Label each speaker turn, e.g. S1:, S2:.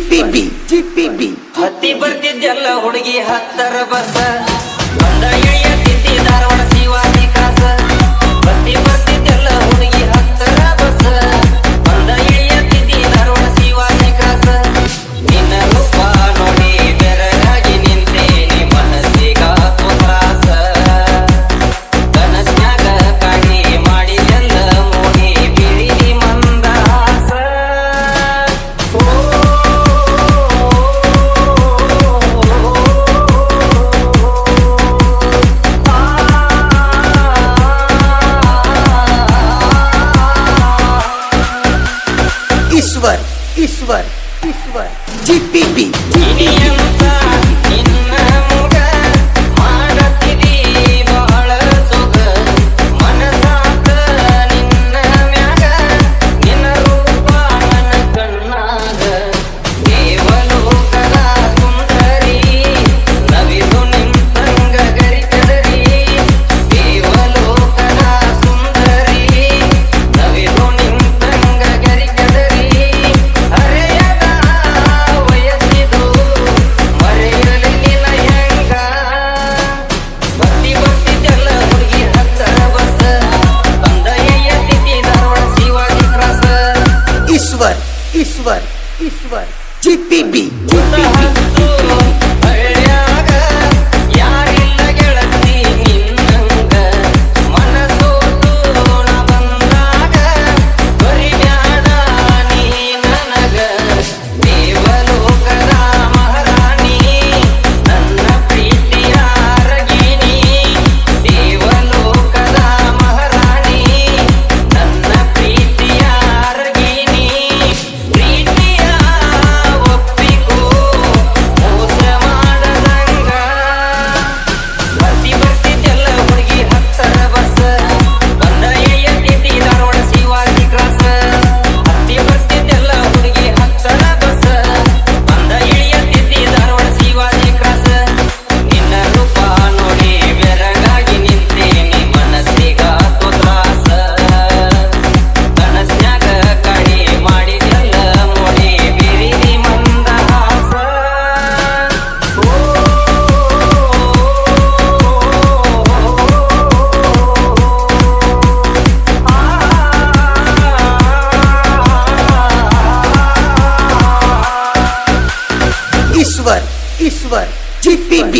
S1: GPB
S2: ಹತ್ತಿ ಬರ್ತಿದ್ದೆಲ್ಲ ಹುಡುಗಿ ಹತ್ತರ ಬಸ ಬಂದ ಇಳಿಯತ್ತಿದ್ದಿ ಧಾರವಾಡ ಶಿವಾಜಿ ಕಾಸ ಹತ್ತಿ ಬರ್ತಿದ್ದೆಲ್ಲ ಹುಡುಗಿ ಹತ್ತರ ಬಸ ಬಂದ ಇಳಿಯತ್ತಿದ್ದಿ ಧಾರವಾಡ ಶಿವಾಜಿ ಕಾಸ ನಿನ್ನ ರೂಪ ನೋಡಿ ಬೆರಗಾಗಿ ನಿಂತೇನಿ ಮನಸ್ಸಿಗಾತು ತ್ರಾಸ ಕನಸ್ನ್ಯಾಗ ಕಾಡಿ ಮಾಡಿದೆಲ್ಲ ಮೋಡಿ ಬಿಳಿದಿ ಮಂದಹಾಸ
S1: ईश्वर GPB
S2: ಇನಿಯಂತ ನಿನ್ನ ಮುಗ ಮಾಡತಿದಿ ಬಹಳ ಸೊಗ ಮನಸಾತ ನಿನ್ನ ಮ್ಯಾಗ ನಿನ್ನ ರೂಪ ನನ್ನ ಕಣ್ಣಾಗ ದೇವಲೋಕದ ಸುಂದರಿ ನವಿದು ನಿಂತಂಗ ಗರಿಕದರಿ ದೇವಲೋಕದ ಸುಂದರಿ ನವಿದು ನಿಂತಂಗ ಗರಿಕದರಿ ಹರೆಯದ ವಯಸ್ಸಿದು ಮರೆಯಲಿ ನಿನ ಹೆಂಗ ಬರ್ತಿದ್ದೆಲ್ಲ ಹುಡುಗಿ ಹತ್ತರ ಬಸ ಬಂದ ಎಯ್ಯತ್ತಿದ್ದಿ ಧಾರವಾಡ ಶಿವಾಜಿ ಕ್ರಾಸ
S1: ईश्वर GPB
S2: ಹಳ್ಳ್ಯಾಗ ಯಾರಿಲ್ಲ ಗೆಳತಿ ನಿನ್ನಂಗ ಮನಸೋತು ನ ಬಂದಾಗ ಬರಿಬ್ಯಾಡ ನೀ ನನಗ ದೇವಲೋಕದ ಮಹಾರಾಣಿ ನನ್ನ ಪ್ರೀತಿಯ ಅರಗಿಣಿ ದೇವಲೋಕದ ಮಹಾರಾಣಿ ನನ್ನ ಪ್ರೀತಿಯ ಅರಗಿಣಿ ಪ್ರೀತಿಯ ಒಪ್ಪಿಕೋ ಮೋಸ ಮಾಡದಂಗ ಬರ್ತಿದ್ದೆಲ್ಲ ಹುಡುಗಿ ಹತ್ತರ ಬಸ ಬಂದ ಎಯ್ಯತ್ತಿದ್ದಿ ಧಾರವಾಡ ಶಿವಾಜಿ ಕ್ರಾಸ ಹತ್ತಿ ಬರ್ತಿದ್ದೆಲ್ಲ ಹುಡುಗಿ ಹತ್ತರ ಬಸ ಬಂದ ಇಳಿಯತ್ತಿದ್ದಿ ಧಾರವಾಡ ಶಿವಾಜಿ ಕ್ರಾಸ ನಿನ್ನ ರೂಪ ನೋಡಿ ಬೆರಗಾಗಿ ನಿಂತೇನಿ ಮನಸ್ಸಿಗಾತು ತ್ರಾಸ ಕನಸ್ನ್ಯಾಗ ಕಾಡಿ ಮಾಡಿದೆಲ್ಲ ಮೋಡಿ ಬಿರಿದಿ ಮಂದಹಾಸ
S1: ईश्वर GPB